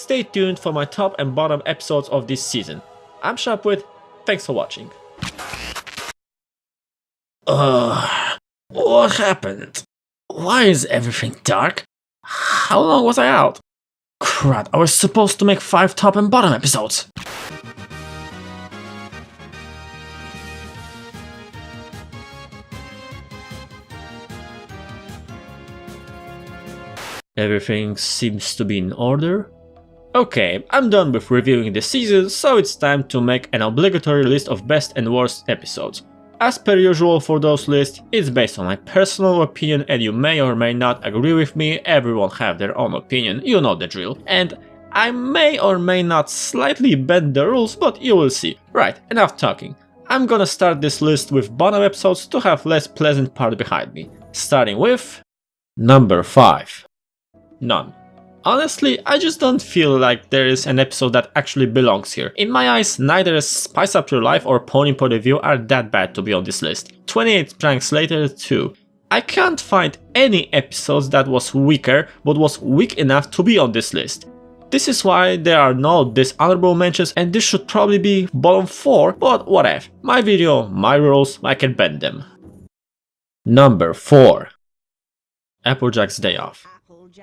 Stay tuned for my top and bottom episodes of this season. I'm Sharpwit, thanks for watching. What happened? Why is everything dark? How long was I out? Crap, I was supposed to make 5 top and bottom episodes. Everything seems to be in order. Okay, I'm done with reviewing the season, so it's time to make an obligatory list of best and worst episodes. As per usual for those lists, it's based on my personal opinion and you may or may not agree with me, everyone have their own opinion, you know the drill. And I may or may not slightly bend the rules, but you will see. Right, enough talking. I'm gonna start this list with bottom episodes to have less pleasant part behind me. Starting with number 5. None. Honestly, I just don't feel like there is an episode that actually belongs here. In my eyes, neither Spice Up Your Life or Pony Point of View are that bad to be on this list. 28 pranks later too. I can't find any episodes that was weaker but was weak enough to be on this list. This is why there are no dishonorable mentions and this should probably be bottom 4, but whatever. My video, my rules, I can bend them. Number 4. Applejack's Day Off.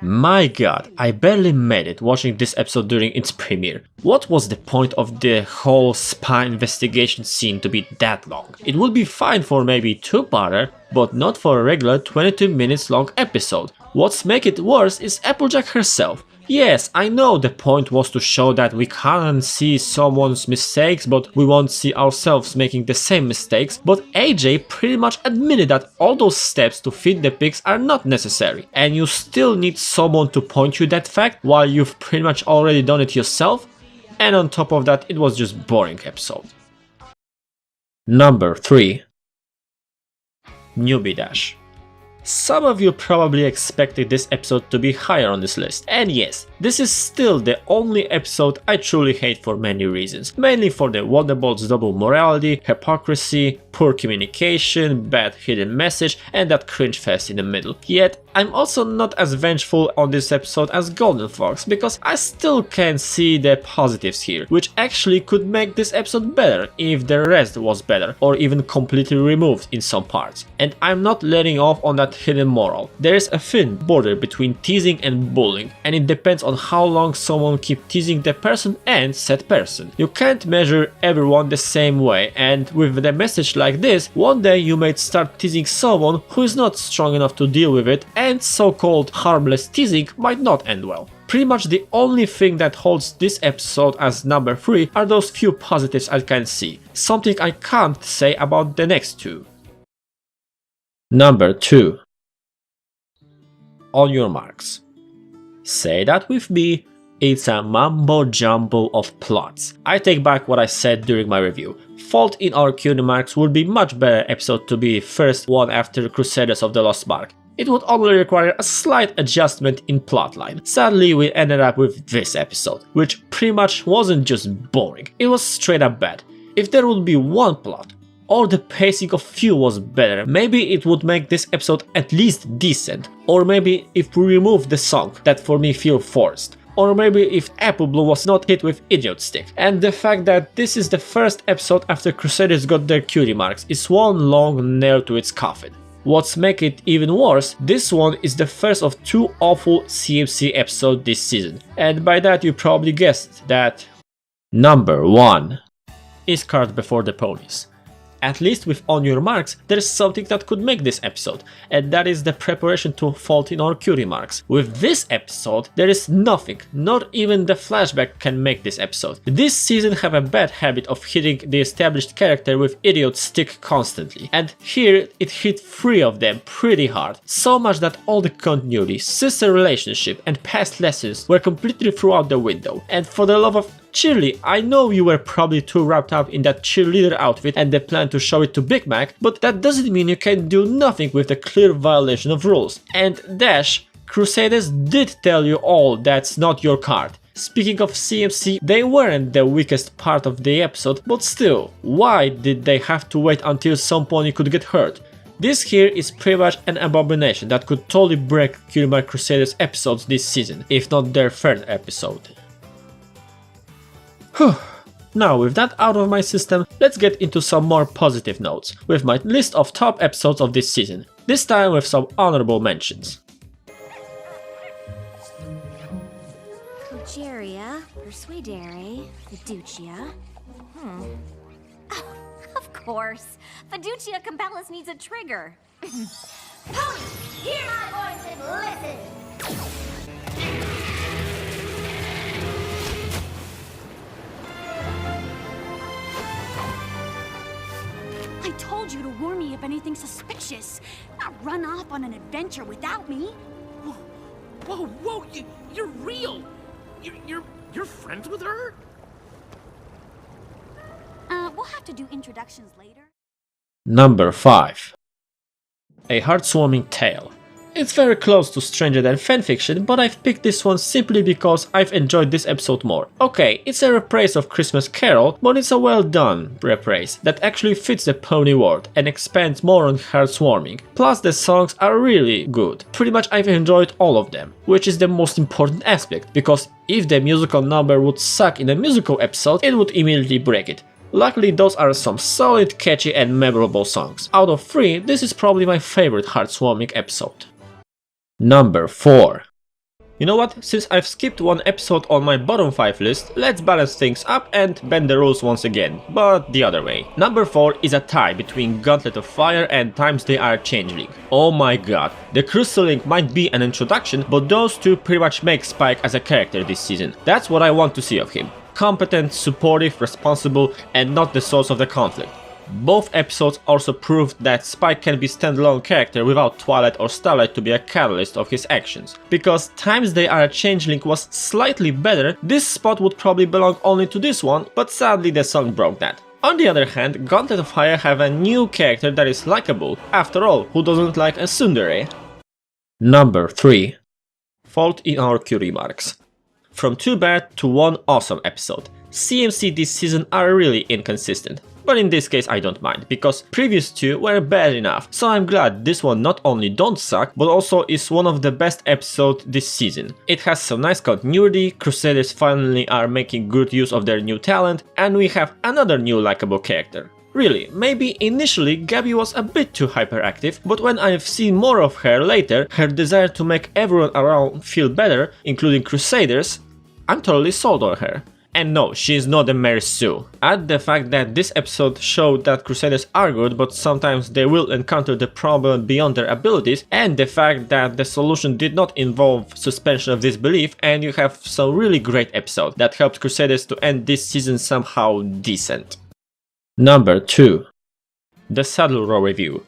My god, I barely made it watching this episode during its premiere. What was the point of the whole spy investigation scene to be that long? It would be fine for maybe 2-parter, but not for a regular 22 minutes long episode. What's make it worse is Applejack herself. Yes, I know the point was to show that we can't see someone's mistakes, but we won't see ourselves making the same mistakes, but AJ pretty much admitted that all those steps to feed the pigs are not necessary, and you still need someone to point you that fact while you've pretty much already done it yourself, and on top of that it was just boring episode. Number 3. Newbie Dash. Some of you probably expected this episode to be higher on this list, and yes, this is still the only episode I truly hate for many reasons, mainly for the Wonderbolt's double morality, hypocrisy, poor communication, bad hidden message, and that cringe fest in the middle. Yet, I'm also not as vengeful on this episode as Golden Fox, because I still can see the positives here, which actually could make this episode better if the rest was better, or even completely removed in some parts. And I'm not letting off on that hidden moral. There is a thin border between teasing and bullying, and it depends on how long someone keeps teasing the person and said person. You can't measure everyone the same way, and with the message like this, one day you might start teasing someone who is not strong enough to deal with it, and so-called harmless teasing might not end well. Pretty much the only thing that holds this episode as number 3 are those few positives I can see, something I can't say about the next 2. Number 2. On your marks. Say that with me, it's a mumbo jumbo of plots. I take back what I said during my review. Fault in Our Cutie Marks would be much better episode to be first one after Crusaders of the Lost Mark. It would only require a slight adjustment in plotline. Sadly, we ended up with this episode, which pretty much wasn't just boring, it was straight up bad. If there would be one plot, or the pacing of few was better, maybe it would make this episode at least decent, or maybe if we remove the song that for me feel forced, or maybe if Apple Blue was not hit with Idiot Stick. And the fact that this is the first episode after Crusaders got their cutie marks is one long nail to its coffin. What's make it even worse, this one is the first of 2 awful CMC episodes this season, and by that you probably guessed that. Number 1 is Cart Before the Ponies. At least with On Your Marks, there is something that could make this episode, and that is the preparation to Fault in Our Cutie Marks. With this episode, there is nothing, not even the flashback can make this episode. This season have a bad habit of hitting the established character with Idiot Stick constantly, and here it hit 3 of them pretty hard, so much that all the continuity, sister relationship and past lessons were completely thrown out the window. And for the love of Shirley, I know you were probably too wrapped up in that cheerleader outfit and the plan to show it to Big Mac, but that doesn't mean you can do nothing with the clear violation of rules. And Dash, Crusaders did tell you all that's not your card. Speaking of CMC, they weren't the weakest part of the episode, but still, why did they have to wait until some pony could get hurt? This here is pretty much an abomination that could totally break Cutie Mark Crusaders episodes this season, if not their third episode. Now with that out of my system, let's get into some more positive notes, with my list of top episodes of this season, this time with some honorable mentions. Progeria, Persuadere, Fiducia. Of course. Fiducia Compellus needs a trigger. Ponies, hear my voice and listen! I told you to warn me if anything suspicious, not run off on an adventure without me. Whoa, you're real! You're friends with her? We'll have to do introductions later. Number 5. A Heartwarming Tale. It's very close to Stranger Than fanfiction, but I've picked this one simply because I've enjoyed this episode more. Okay, it's a reprise of Christmas Carol, but it's a well done reprise that actually fits the pony world and expands more on heartwarming. Plus the songs are really good. Pretty much I've enjoyed all of them, which is the most important aspect, because if the musical number would suck in a musical episode, it would immediately break it. Luckily those are some solid, catchy and memorable songs. Out of 3, this is probably my favorite heartwarming episode. Number 4. You know what, since I've skipped one episode on my bottom 5 list, let's balance things up and bend the rules once again, but the other way. Number 4 is a tie between Gauntlet of Fire and Times They Are Changeling. Oh my god, the Crystal Link might be an introduction, but those two pretty much make Spike as a character this season. That's what I want to see of him. Competent, supportive, responsible, and not the source of the conflict. Both episodes also proved that Spike can be a standalone character without Twilight or Starlight to be a catalyst of his actions. Because Times They Are a Changeling was slightly better, this spot would probably belong only to this one, but sadly the song broke that. On the other hand, Gauntlet of Fire have a new character that is likable. After all, who doesn't like a tsundere? Number 3. Fault in Our Q remarks. From 2 bad to 1 awesome episode. CMC this season are really inconsistent. But in this case I don't mind, because previous 2 were bad enough, so I'm glad this one not only don't suck, but also is one of the best episodes this season. It has some nice continuity, Crusaders finally are making good use of their new talent, and we have another new likable character. Really, maybe initially Gabby was a bit too hyperactive, but when I've seen more of her later, her desire to make everyone around feel better, including Crusaders, I'm totally sold on her. And no, she is not a Mary Sue. Add the fact that this episode showed that Crusaders are good, but sometimes they will encounter the problem beyond their abilities, and the fact that the solution did not involve suspension of disbelief, and you have some really great episode that helped Crusaders to end this season somehow decent. Number 2. The Saddle Row Review.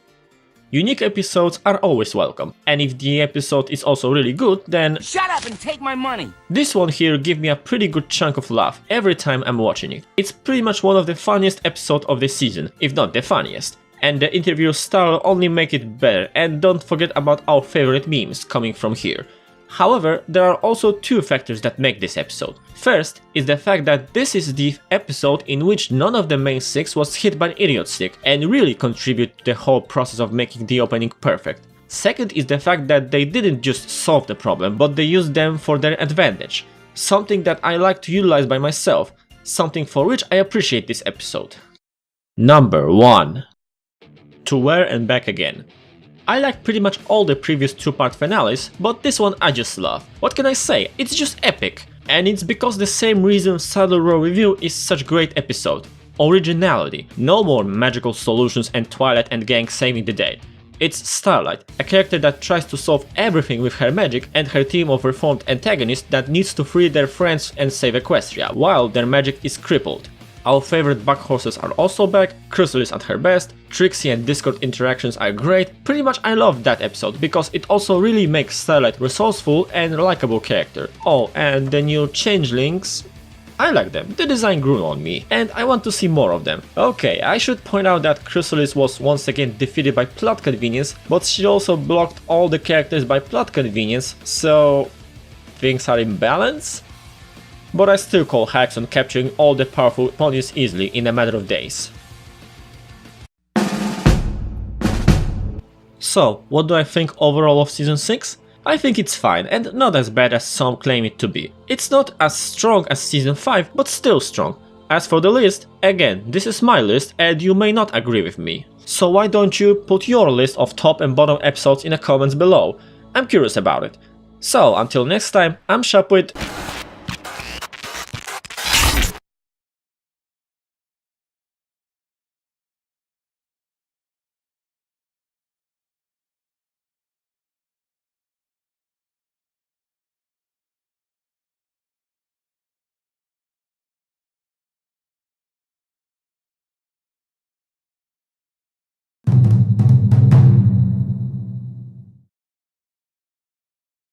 Unique episodes are always welcome, and if the episode is also really good, then Shut up and take my money! This one here gives me a pretty good chunk of laugh every time I'm watching it. It's pretty much one of the funniest episodes of the season, if not the funniest. And the interview style only make it better, and don't forget about our favorite memes coming from here. However, there are also 2 factors that make this episode. First is the fact that this is the episode in which none of the main 6 was hit by an idiot stick and really contribute to the whole process of making the opening perfect. Second is the fact that they didn't just solve the problem, but they used them for their advantage. Something that I like to utilize by myself, something for which I appreciate this episode. Number 1. To Where and Back Again. I like pretty much all the previous 2-part finales, but this one I just love. What can I say? It's just epic. And it's because the same reason Saddle Row Review is such a great episode. Originality. No more magical solutions and Twilight and gang saving the day. It's Starlight, a character that tries to solve everything with her magic, and her team of reformed antagonists that needs to free their friends and save Equestria, while their magic is crippled. Our favorite back horses are also back, Crystal is at her best, Trixie and Discord interactions are great. Pretty much I love that episode because it also really makes Starlight resourceful and likable character. Oh, and the new changelings, I like them, the design grew on me, and I want to see more of them. Okay, I should point out that Chrysalis was once again defeated by plot convenience, but she also blocked all the characters by plot convenience, so things are in balance? But I still call hacks on capturing all the powerful ponies easily in a matter of days. So, what do I think overall of Season 6? I think it's fine and not as bad as some claim it to be. It's not as strong as Season 5, but still strong. As for the list, again, this is my list and you may not agree with me. So why don't you put your list of top and bottom episodes in the comments below? I'm curious about it. So until next time, I'm Shapwit.